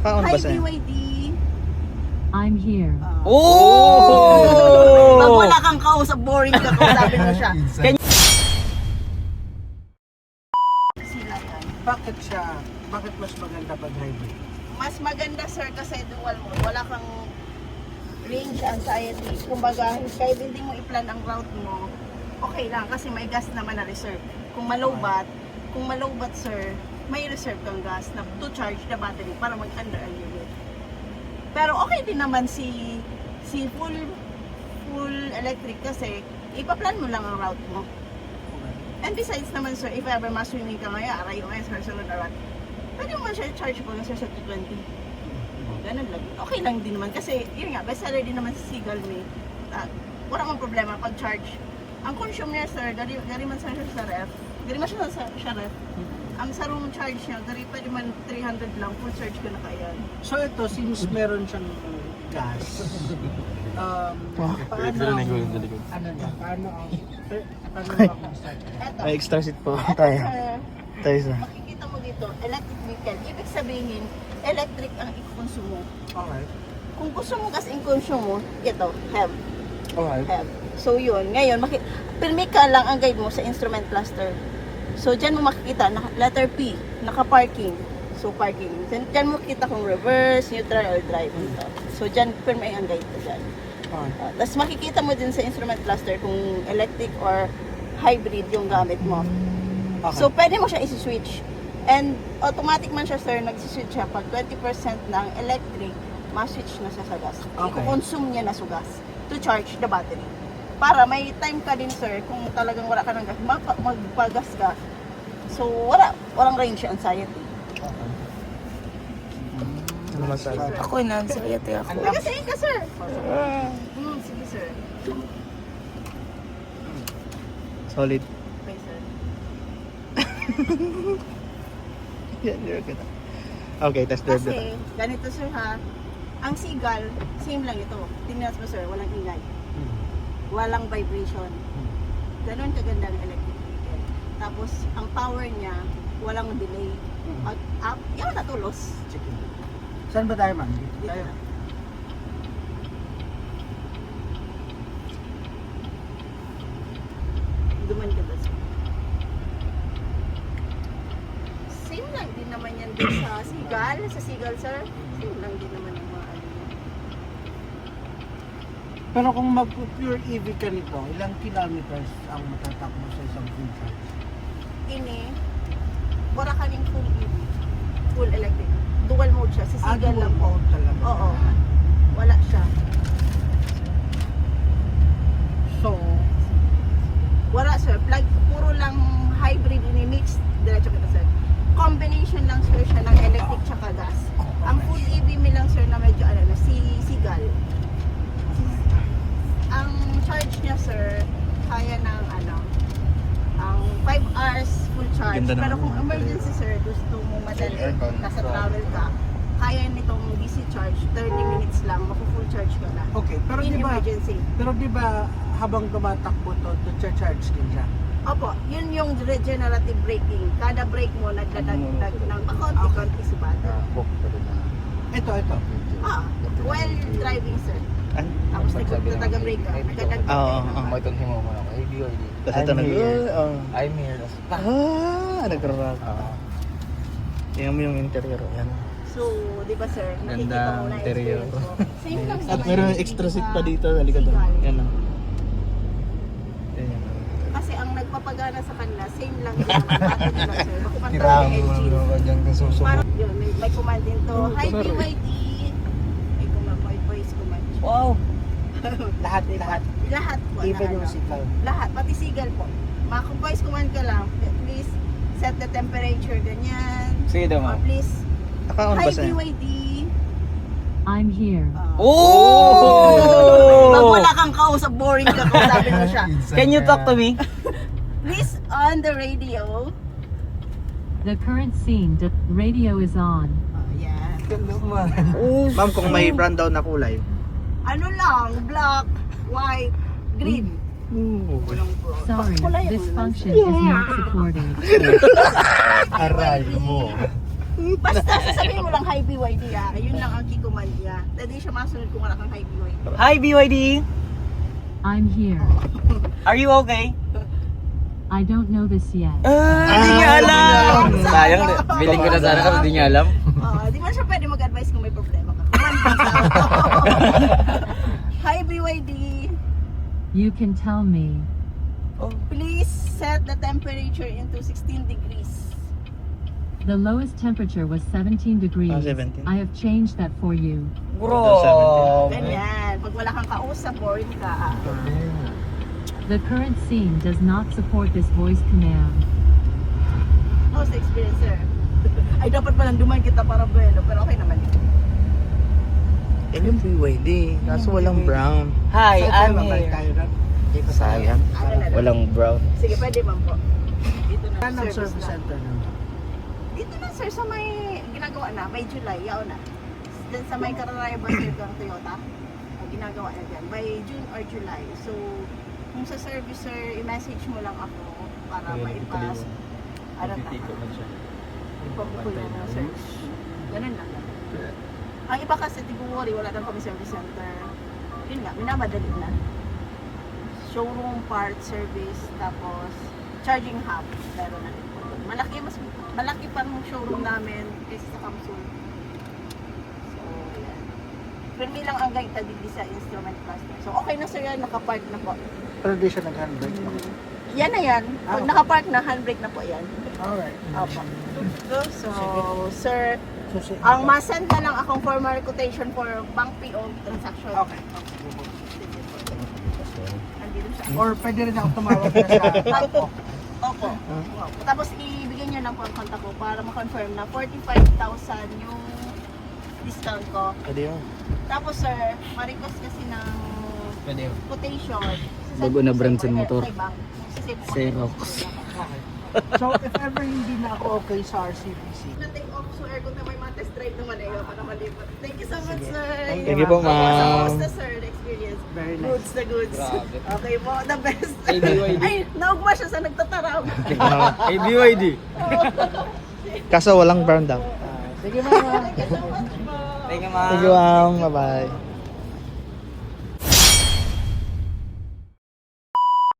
Nakaon ba Hi, sa'yo? BYD. I'm here. Oh! Pag wala kang kausap, boring ka, kausapin mo siya. Sila yan. Bakit mas maganda pag hybrid? Mas maganda sir kasi dual mode. Wala kang range anxiety. Kumbaga, kahit hindi mo i-plan ang route mo, okay lang kasi may gas naman na reserve. Kung malowbat sir, may reserve kang gas na to charge the battery para mag-under ang unit. Pero okay din naman si full electric kasi ipaplan mo lang ang route mo. And besides naman sir, if ever ma-swimming ka ngayon, RIOS or sunod na route, pwede mo siya charge ko lang sir sa 220. Ganun lang. Okay lang din naman kasi yun nga, best seller din naman si Seagull may wala mang problema pag charge. Ang consume niya sir, gari man sa ref, ang sarong charge niya, gari pwede man 300 lang, full charge ko na kaya. So ito, since meron siyang gas, paano ang start? Eto, May extra seat po eto tayo. sir, Tayo sa. makikita mo dito, electric vehicle. Ibig sabihin, electric ang i-consume mo. Okay. Kung gusto mo kasi i-consume mo, ito, have. Okay. So yun, ngayon, pirmi ka lang ang guide mo sa instrument cluster. So dyan mo makikita, letter P, naka-parking. So parking. Dyan mo makikita kung reverse, neutral, or drive. So dyan, pirmi ang guide ko dyan. Tapos makikita mo din sa instrument cluster kung electric or hybrid yung gamit mo. Okay. So pwede mo siya isi-switch. And automatic man siya sir, nag-switch siya pag 20% ng electric, ma-switch na siya sa gas. Okay. I-consume niya na sa gas to charge the battery. Para may time ka din sir, kung talagang wala ka ng gas, magpagas ka. So walang range anxiety. Ano masabi? Ako na-anxiety ako. Kasi ka sir. Sige sir. Solid. Okay sir. Yan, yun kita. Okay, test drive na. Kasi ganito sir ha, ang Seagull, same lang ito. Tingnan mo sir, walang ingay. Walang vibration. Ganon kaganda ng electric vehicle. Tapos, ang power niya, walang delay. Up, yan natulos. Saan ba tayo, ma'am? Dito tayo. Duman ka ba sir? Same lang din naman yan din sa Seagull. Sa Seagull sir, same lang din naman yung mga ano niya. Pero kung mag-pure EV ka nito, ilang kilometers ang matatakbo sa isang full charge? Ini, wala ka rin full EV. Full electric. Dual mode siya. Sa Seagull Dual lang po. mode talaga. Oo. Wala siya. So, Wala sir. Puro lang hybrid ini-mix. Diretso kita sir. Combination lang sir siya ng electric tsaka gas. Ang full EV mi lang sir na medyo Seagull. Ang charge niya sir, kaya ng ang 5 hours full charge. Ganda Pero naman. kung emergency sir, gusto mo madali, nasa travel ka, kaya nitong DC charge, 30 minutes lang, maku-full charge ka na. okay. Pero In di ba, emergency. habang tumatakbo to charge din siya? Opo, yun yung regenerative braking. Kada brake mo, nagdadagdag ng pakonti-konti si battery. Ito. While driving, sir. An? Tapos nagtataga-brake ka, nagdadagdag Oo, kayo ng oo. battery. May mo mo ako. ABOD. Tapos ito I'm here. nag-rock. Tingnan mo yung interior. Yan. So, di ba sir, nakikita Ganda mo na interior. experience mo. Same lang At naman meron yung extra seat sa pa dito. Halika doon. Seagull. Yan lang. Yan. Kasi ang nagpapagana sa kanila, same lang yung battery lang sir. Makukontrol Tirahan yung mo engine. naman dyan kung susubo. Parang yun, may command din to. Hi ito na rin. BYD! May voice command. Wow! Lahat. Lahat po. Even na yung ano. Seagull. Lahat, pati Seagull po. Voice command ka lang. Please set the temperature, ganyan. Sige daw, Or ma'am. please, Nakaon hi ba sa'yo? BYD. I'm here. Pag wala kang kausap, boring ka, kausapin mo siya. Can you talk to me? Please on the radio. The current scene radio is on. Yeah. Ma'am, kung may brand down na kulay. Ano lang, black, white, green. Walang brown. Sorry, Kulay this mo lang. function is not supported. Aray mo. Basta sasabihin mo lang hi BYD ah. Yun lang ang key command niya. Hindi siya masunod kung wala kang hi BYD. Hi, BYD. I'm here. Are you okay? I don't know this yet. Hindi niya alam. Sayang, biling ko na sana kasi hindi niya alam. Di ba siya pwede mag-advise kung may problema ka? Command lang sa auto. Hi BYD. You can tell me. Please set the temperature into 16 degrees. The lowest temperature was 17 degrees. 17. I have changed that for you. Bro. Ganyan. Pag wala kang kausap, boring ka. The current scene does not support this voice command. How's the experience, sir? Ay, dapat palang duman kita para buwelo, pero okay naman. Yan yung BYD. Kaso walang brown. Hi, I'm Babalik here. tayo ron. Sayang. Ano na lang. Walang brown. Sige, pwede man po. Dito na. Saan ang service center nun? Dito na, sir, sa may ginagawa na, may July, yaw na. Then sa may Carrera Bus ng Toyota, ginagawa na dyan, by June or July. So, kung sa service, sir, i-message mo lang ako para maipas. Ano na? Ipabuko lang ng search. Ganun lang. Ang iba kasi, di ko worry, wala lang kami service center. Yun nga, minamadali na. Showroom, part, service, tapos charging hub. Meron na rin po. Malaki pa ng showroom namin kaysa sa Kamsul. So, yan. Permi lang ang gaita dito sa instrument cluster. So, okay na sir yan, nakapark na po. Pero di siya nag-handbrake. Yan na yan. Pag nakapark na, handbrake na po yan. Alright. Opo. So, sir, So, ang masend na lang akong formal quotation for bank PO transaction. Okay. Nandito siya. Or pwede rin ako tumawag na sa Opo. Opo. Tapos ibigay niyo lang po ang kontak ko para ma-confirm na 45,000 yung discount ko. Pwede yun. Tapos sir, ma-request kasi ng Pwede yun. quotation. Bago na brand sa motor. Xerox. So, if ever hindi na ako okay sa RCBC, Na-take off sir kung na may mga test drive naman ayo para malipat. Thank you so much sir. Thank you po, ma'am. Kamusta sir, the experience? very nice. Goods na goods. Grabe. Okay po, the best. Hey, BYD. Ay, naugma siya sa nagtatarap. Hey, BYD. Kaso walang brown daw. Sige ma'am. Thank you so much po. Thank you, ma'am. Thank you, ma'am. Bye-bye.